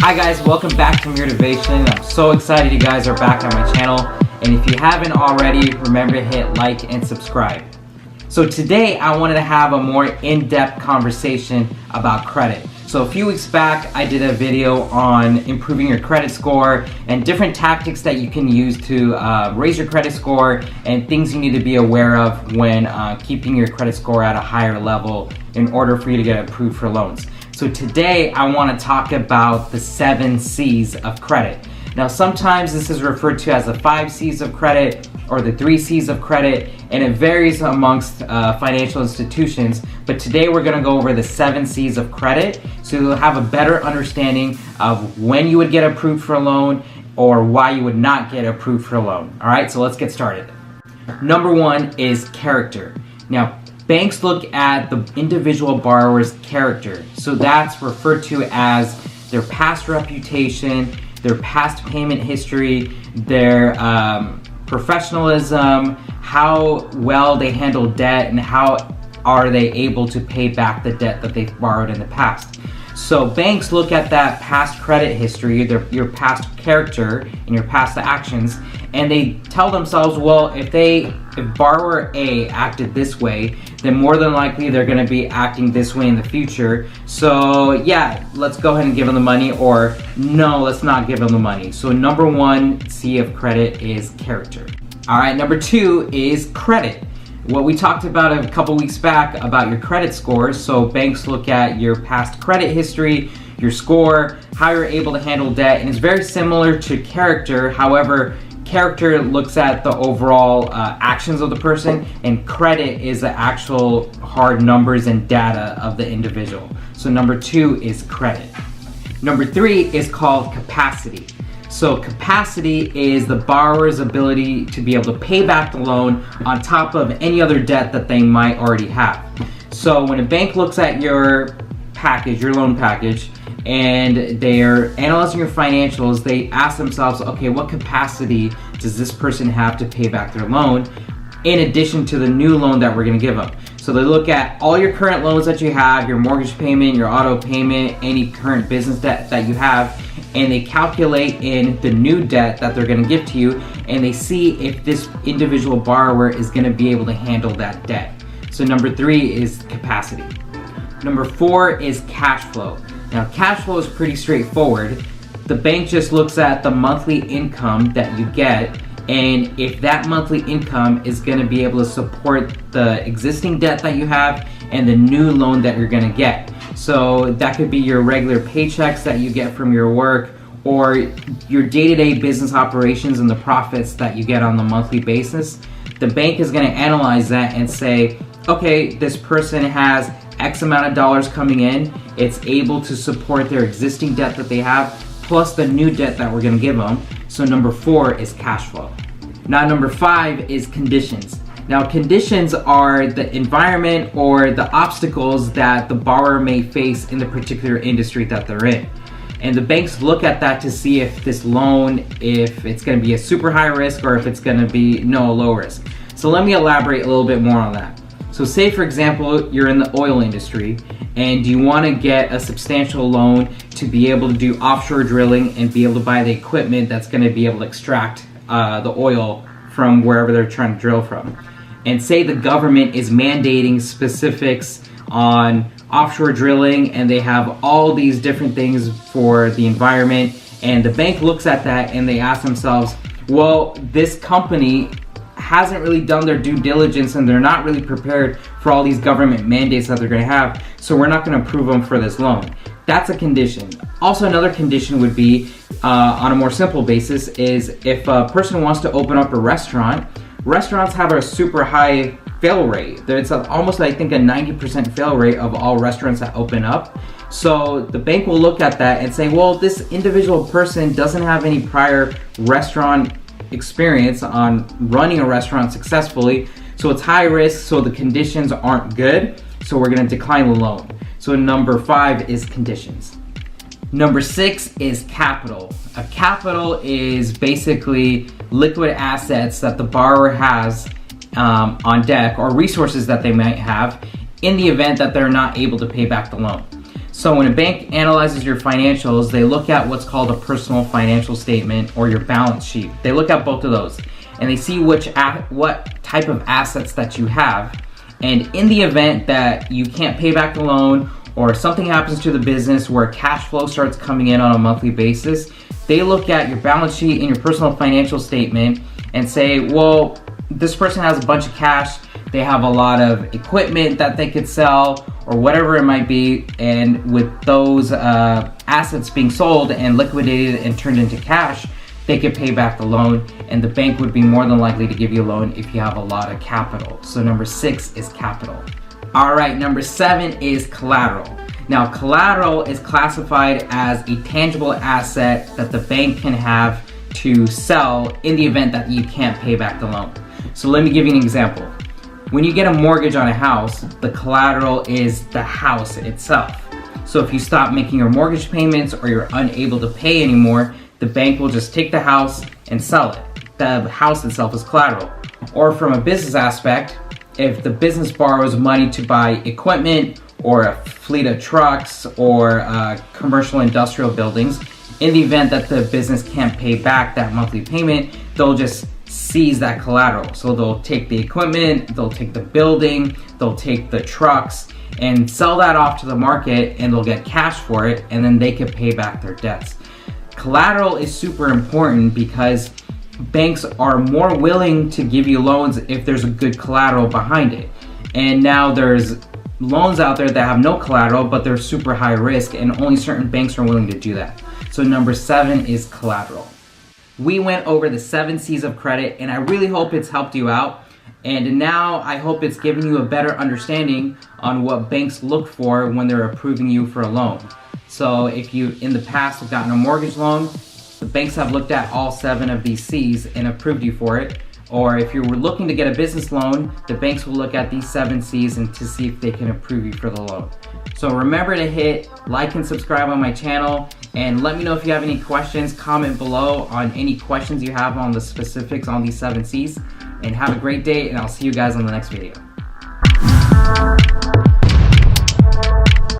Hi guys, welcome back to MIRtivation. I'm so excited you guys are back on my channel. And if you haven't already, remember to hit like and subscribe. So today I wanted to have a more in-depth conversation about credit. So a few weeks back I did a video on improving your credit score and different tactics that you can use to raise your credit score and things you need to be aware of when keeping your credit score at a higher level in order for you to get approved for loans. So today I want to talk about the 7 C's of credit. Now sometimes this is referred to as the 5 C's of credit or the 3 C's of credit, and it varies amongst financial institutions, but today we're going to go over the 7 C's of credit so you'll have a better understanding of when you would get approved for a loan or why you would not get approved for a loan. Alright, so let's get started. Number 1 is character. Now banks look at the individual borrower's character, so that's referred to as their past reputation, their past payment history, their professionalism, how well they handle debt, and how are they able to pay back the debt that they've borrowed in the past. So banks look at that past credit history, your past character and your past actions, and they tell themselves, well, if borrower A acted this way, then more than likely they're going to be acting this way in the future. So yeah, let's go ahead and give them the money, or no, let's not give them the money. So number 1 C of credit is character. All right, number 2 is credit. What we talked about a couple weeks back about your credit scores. So banks look at your past credit history, your score, how you're able to handle debt, and it's very similar to character. However, character looks at the overall actions of the person, and credit is the actual hard numbers and data of the individual. So number 2 is credit. Number 3 is called capacity. So capacity is the borrower's ability to be able to pay back the loan on top of any other debt that they might already have. So when a bank looks at your package, your loan package, and they're analyzing your financials, they ask themselves, okay, what capacity does this person have to pay back their loan in addition to the new loan that we're going to give them? So they look at all your current loans that you have, your mortgage payment, your auto payment, any current business debt that you have, and they calculate in the new debt that they're going to give to you, and they see if this individual borrower is going to be able to handle that debt. So number 3 is capacity. Number 4 is cash flow. Now cash flow is pretty straightforward. The bank just looks at the monthly income that you get, and if that monthly income is going to be able to support the existing debt that you have and the new loan that you're going to get. So that could be your regular paychecks that you get from your work, or your day-to-day business operations and the profits that you get on the monthly basis. The bank is going to analyze that and say, okay, this person has X amount of dollars coming in, it's able to support their existing debt that they have, plus the new debt that we're going to give them. So number 4 is cash flow. Now number 5 is conditions. Now conditions are the environment or the obstacles that the borrower may face in the particular industry that they're in. And the banks look at that to see if this loan, if it's going to be a super high risk or if it's going to be low risk. So let me elaborate a little bit more on that. So say for example, you're in the oil industry and you want to get a substantial loan to be able to do offshore drilling and be able to buy the equipment that's going to be able to extract the oil from wherever they're trying to drill from. And say the government is mandating specifics on offshore drilling and they have all these different things for the environment, and the bank looks at that and they ask themselves, well, this company hasn't really done their due diligence and they're not really prepared for all these government mandates that they're going to have, so we're not going to approve them for this loan. That's a condition. Also, another condition would be, on a more simple basis, is if a person wants to open up a restaurant. Restaurants have a super high fail rate. It's almost, I think, a 90% fail rate of all restaurants that open up. So the bank will look at that and say, well, this individual person doesn't have any prior restaurant experience on running a restaurant successfully, so it's high risk, so the conditions aren't good, so we're going to decline the loan. So number 5 is conditions. Number 6 is capital. A capital is basically liquid assets that the borrower has on deck, or resources that they might have in the event that they're not able to pay back the loan. So when a bank analyzes your financials, they look at what's called a personal financial statement or your balance sheet. They look at both of those and they see what type of assets that you have. And in the event that you can't pay back the loan or something happens to the business where cash flow starts coming in on a monthly basis, they look at your balance sheet and your personal financial statement and say, well, this person has a bunch of cash, they have a lot of equipment that they could sell or whatever it might be, and with those assets being sold and liquidated and turned into cash, they could pay back the loan, and the bank would be more than likely to give you a loan if you have a lot of capital. So number 6 is capital. All right, number 7 is collateral. Now, collateral is classified as a tangible asset that the bank can have to sell in the event that you can't pay back the loan. So let me give you an example. When you get a mortgage on a house, the collateral is the house itself. So if you stop making your mortgage payments or you're unable to pay anymore, the bank will just take the house and sell it. The house itself is collateral. Or from a business aspect, if the business borrows money to buy equipment or a fleet of trucks or commercial industrial buildings, in the event that the business can't pay back that monthly payment, they'll just seize that collateral. So they'll take the equipment, they'll take the building, they'll take the trucks and sell that off to the market, and they'll get cash for it, and then they can pay back their debts. Collateral is super important because banks are more willing to give you loans if there's a good collateral behind it. And now there's loans out there that have no collateral, but they're super high risk, and only certain banks are willing to do that. So number 7 is collateral. We went over the 7 C's of credit, and I really hope it's helped you out. And now I hope it's given you a better understanding on what banks look for when they're approving you for a loan. So if you in the past have gotten a mortgage loan, the banks have looked at all 7 of these C's and approved you for it. Or if you were looking to get a business loan, the banks will look at these 7 C's and to see if they can approve you for the loan. So remember to hit like and subscribe on my channel, and let me know if you have any questions. Comment below on any questions you have on the specifics on these 7 C's. And have a great day, and I'll see you guys on the next video.